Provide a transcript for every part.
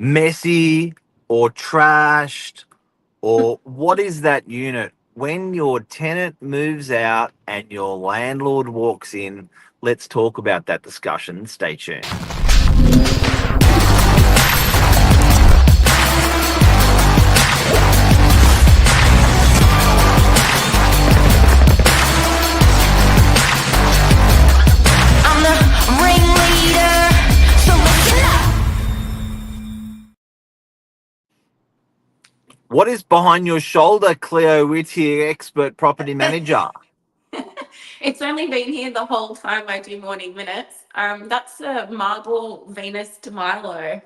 Messy or trashed, or what is that unit? When your tenant moves out and your landlord walks in, let's talk about that discussion. Stay tuned. I'm the ringleader, so listen up. What is behind your shoulder, Cleo Whittier, expert property manager? It's only been here the whole time I do morning minutes. That's a marble Venus de Milo,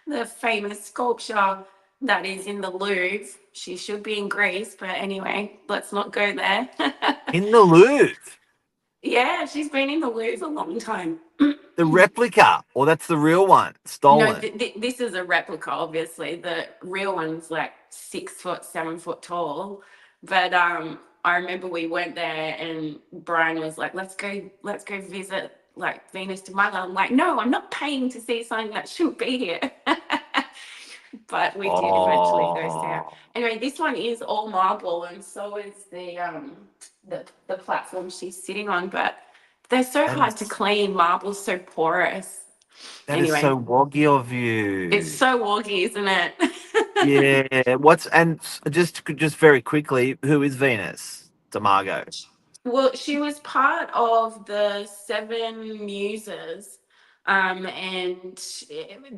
the famous sculpture that is in the Louvre. She should be in Greece, but anyway, let's not go there. In the Louvre. Yeah, she's been in the Louvre a long time. The replica, or that's the real one, No, stolen. this is a replica, obviously. The real one's like 6 foot, 7 foot tall. But I remember we went there and Brian was like, let's go visit like Venus de Milo. I'm like, no, I'm not paying to see something that shouldn't be here. But we did eventually go see it. Oh, Anyway, this one is all marble, and so is the platform she's sitting on. But they're so that hard to is clean. Marble's so porous. that is Anyway, so woggy of it's you. so woggy, isn't it? Yeah. Just very quickly, who is Venus D'Amargo? Well, she was part of the Seven Muses, and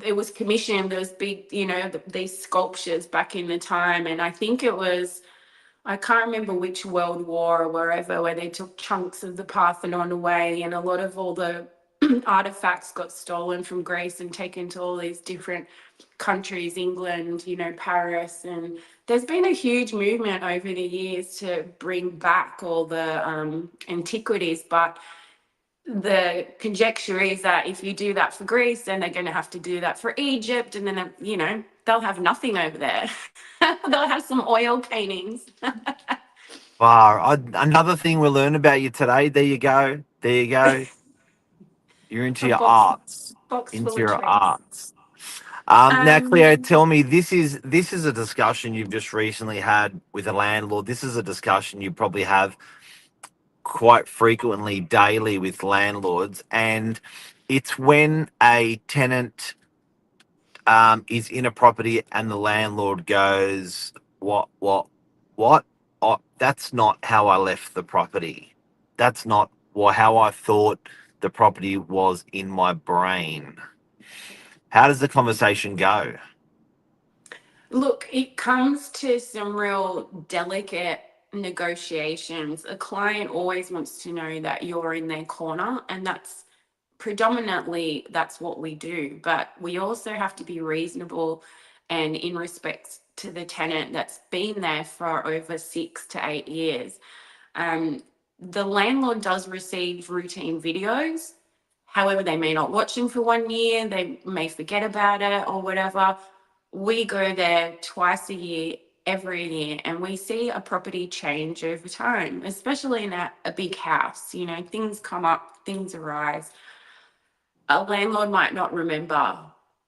it was commissioned those big, these sculptures back in the time. And I think it was, I can't remember which world war or wherever, where they took chunks of the Parthenon away, and a lot of all the artifacts got stolen from Greece and taken to all these different countries, England, Paris. And there's been a huge movement over the years to bring back all the antiquities. But the conjecture is that if you do that for Greece, then they're going to have to do that for Egypt. And then, they'll have nothing over there. They'll have some oil paintings. Wow. Another thing we learned about you today. There you go. There you go. You're into A your box, arts. box full Into of your tricks. arts. Now, Cleo, Um, tell me, this is a discussion you've just recently had with a landlord. This is a discussion you probably have quite frequently, daily with landlords, and it's when a tenant is in a property and the landlord goes, what? Oh, that's not how I left the property. That's not how I thought the property was in my brain. How does the conversation go? Look, it comes to some real delicate negotiations. A client always wants to know that you're in their corner, and that's what we do. But we also have to be reasonable and in respect to the tenant that's been there for over 6 to 8 years. Um, the landlord does receive routine videos. However, they may not watch them for 1 year, they may forget about it or whatever. We go there twice a year, every year, and we see a property change over time, especially in a big house. Things come up, things arise. A landlord might not remember,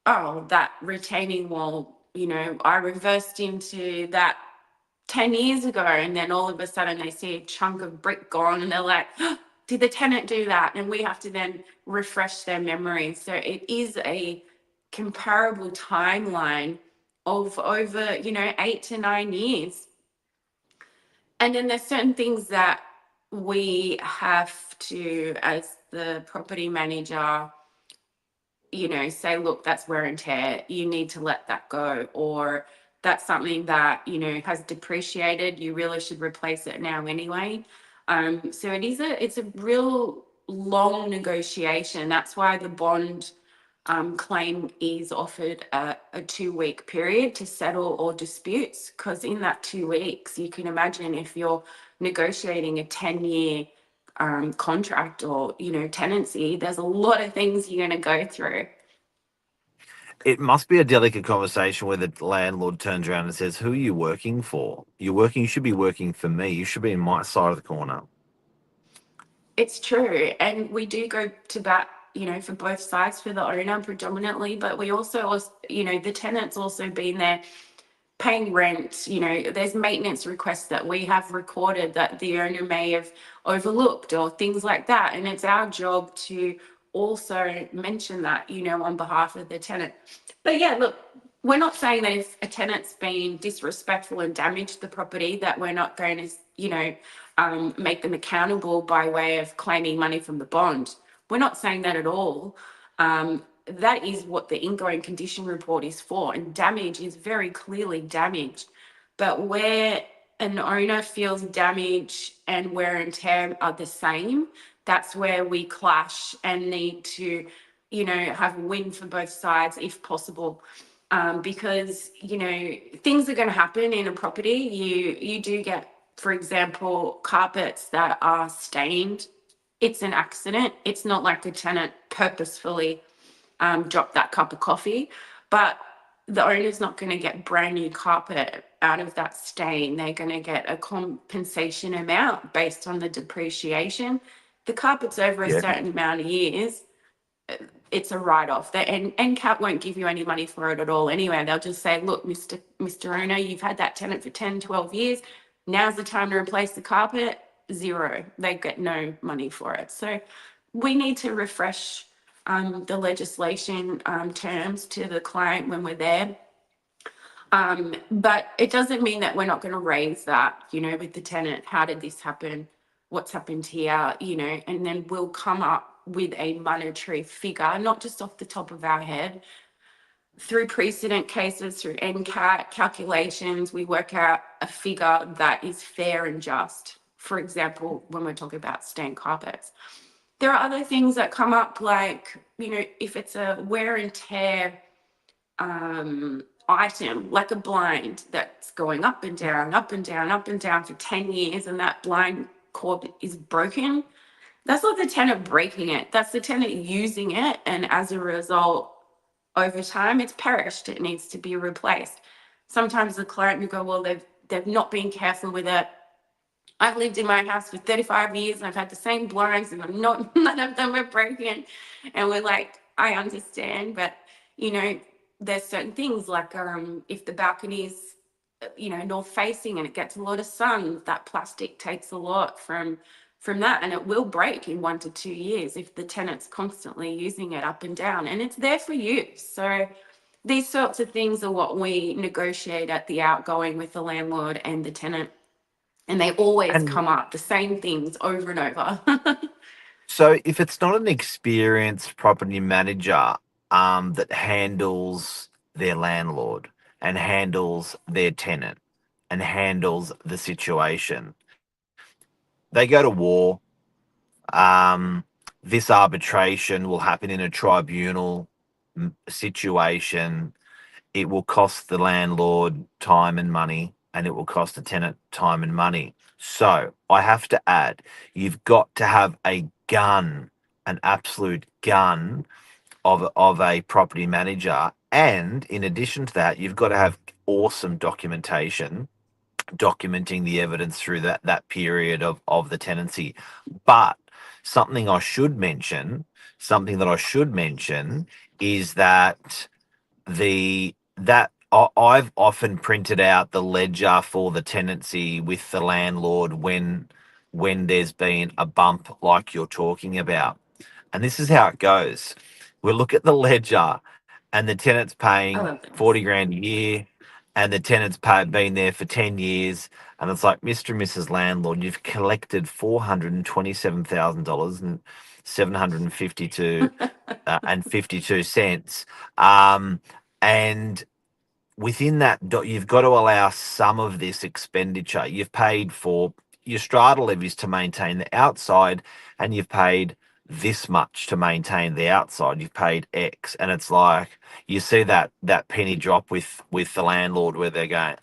oh, that retaining wall, I reversed into that 10 years ago, and then all of a sudden they see a chunk of brick gone and they're like, "Oh, did the tenant do that?" And we have to then refresh their memory. So it is a comparable timeline of over, 8 to 9 years. And then there's certain things that we have to, as the property manager, say, look, that's wear and tear. You need to let that go. Or that's something that, has depreciated. You really should replace it now anyway. So it's a real long negotiation. That's why the bond claim is offered a 2 week period to settle all disputes. Because in that 2 weeks, you can imagine if you're negotiating a 10-year contract or tenancy, there's a lot of things you're going to go through. It must be a delicate conversation where the landlord turns around and says, "Who are you working for? You should be working for me. You should be in my side of the corner." It's true, and we do go to bat for both sides, for the owner predominantly, but we also, the tenant's also been there paying rent. There's maintenance requests that we have recorded that the owner may have overlooked or things like that. And it's our job to also mention that, on behalf of the tenant. But yeah, look, we're not saying that if a tenant's been disrespectful and damaged the property, that we're not going to, make them accountable by way of claiming money from the bond. We're not saying that at all. That is what the ingoing condition report is for, and damage is very clearly damage. But where an owner feels damage and wear and tear are the same, that's where we clash and need to, have a win for both sides if possible. Because things are going to happen in a property. You do get, for example, carpets that are stained. It's an accident. It's not like the tenant purposefully dropped that cup of coffee, but the owner's not going to get brand new carpet out of that stain. They're going to get a compensation amount based on the depreciation. The carpet's over a Yeah. certain amount of years, it's a write-off. And NCAT won't give you any money for it at all anyway. They'll just say, look, Mr. Owner, you've had that tenant for 10, 12 years. Now's the time to replace the carpet. Zero. They get no money for it. So we need to refresh the legislation terms to the client when we're there. But it doesn't mean that we're not going to raise that, with the tenant. How did this happen? What's happened here? And then we'll come up with a monetary figure, not just off the top of our head. Through precedent cases, through NCAT calculations, we work out a figure that is fair and just. For example, when we're talking about stained carpets. There are other things that come up, like, if it's a wear and tear item, like a blind that's going up and down, up and down, up and down for 10 years, and that blind cord is broken, that's not the tenant breaking it. That's the tenant using it. And as a result, over time, it's perished. It needs to be replaced. Sometimes the client will go, well, they've not been careful with it. I've lived in my house for 35 years and I've had the same blinds and none of them are broken. And we're like, I understand, but there's certain things like if the balcony is, north facing and it gets a lot of sun, that plastic takes a lot from that, and it will break in 1 to 2 years if the tenant's constantly using it up and down, and it's there for use. So these sorts of things are what we negotiate at the outgoing with the landlord and the tenant. And they always And come up, the same things over and over. so, if it's not an experienced property manager that handles their landlord and handles their tenant and handles the situation, they go to war. Um, this arbitration will happen in a tribunal situation. It will cost the landlord time and money, and it will cost the tenant time and money. So I have to add, you've got to have a gun, an absolute gun of a property manager. And in addition to that, you've got to have awesome documentation documenting the evidence through that period of the tenancy. But something I should mention, something that I should mention is that I've often printed out the ledger for the tenancy with the landlord when there's been a bump like you're talking about. And this is how it goes. We'll look at the ledger and the tenant's I paying love 40 this. grand a year and the tenant's been there for 10 years. And it's like, Mr. and Mrs. Landlord, you've collected $427,000 and 752 and 52 cents. And within that, you've got to allow some of this expenditure. You've paid for your strata levies to maintain the outside, and you've paid this much to maintain the outside. You've paid X, and it's like you see that penny drop with the landlord where they're going,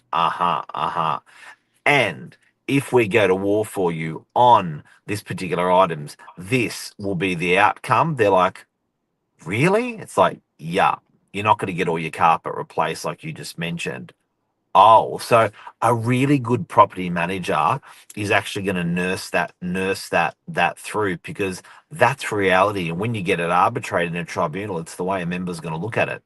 and if we go to war for you on this particular items, this will be the outcome. They're like, really? It's like, yeah, you're not going to get all your carpet replaced like you just mentioned, Oh, so a really good property manager is actually going to nurse that through, because that's reality. And when you get it arbitrated in a tribunal, it's the way a member's going to look at it.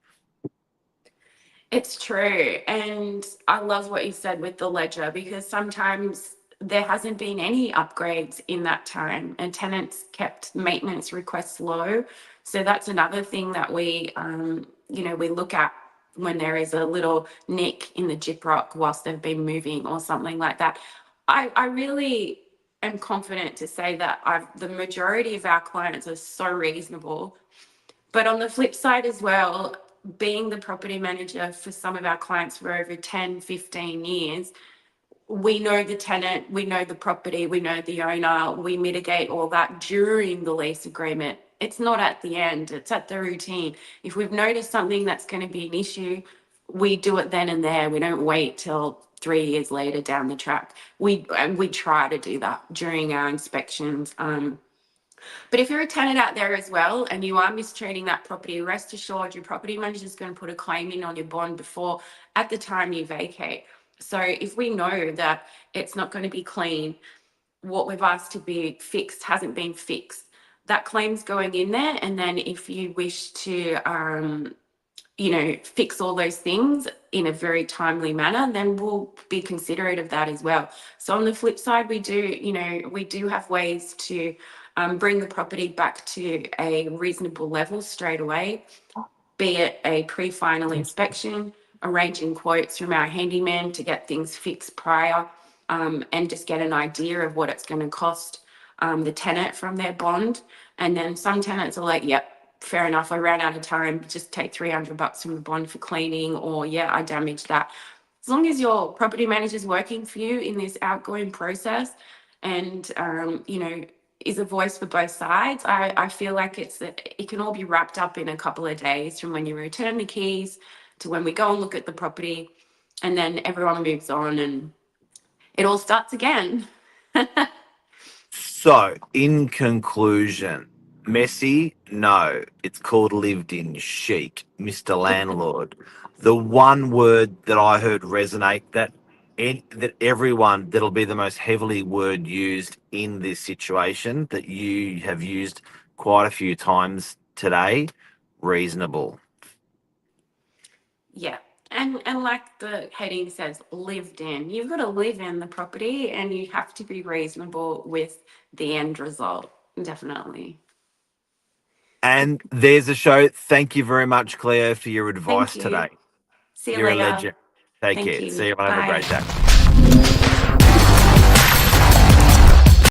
It's true. And I love what you said with the ledger, because sometimes there hasn't been any upgrades in that time and tenants kept maintenance requests low. So that's another thing that we look at when there is a little nick in the gyprock whilst they've been moving or something like that. I really am confident to say that the majority of our clients are so reasonable. But on the flip side as well, being the property manager for some of our clients for over 10, 15 years, we know the tenant, we know the property, we know the owner, we mitigate all that during the lease agreement. It's not at the end, it's at the routine. If we've noticed something that's going to be an issue, we do it then and there. We don't wait till 3 years later down the track. We try to do that during our inspections. But if you're a tenant out there as well and you are mistreating that property, rest assured your property manager is going to put a claim in on your bond before, at the time you vacate. So if we know that it's not going to be clean, what we've asked to be fixed hasn't been fixed, that claim's going in there. And then if you wish to fix all those things in a very timely manner, then we'll be considerate of that as well. So on the flip side, we do have ways to bring the property back to a reasonable level straight away, be it a pre-final inspection, arranging quotes from our handyman to get things fixed prior, and just get an idea of what it's going to cost the tenant from their bond. And then some tenants are like, yep, fair enough, I ran out of time, just take $300 from the bond for cleaning, or yeah, I damaged that. As long as your property manager is working for you in this outgoing process and is a voice for both sides, I feel like it can all be wrapped up in a couple of days, from when you return the keys to when we go and look at the property, and then everyone moves on and it all starts again. So, in conclusion, messy? No, it's called lived in. Chic, Mr. Landlord. The one word that I heard resonate, that everyone, that'll be the most heavily word used in this situation, that you have used quite a few times today: reasonable. Yeah. And like the heading says, lived in. You've got to live in the property and you have to be reasonable with the end result. Definitely. And there's a show. Thank you very much, Cleo, for your Thank advice you. today. See you You're a later. legend. Take Thank care. you. See you. Have a Bye. great day.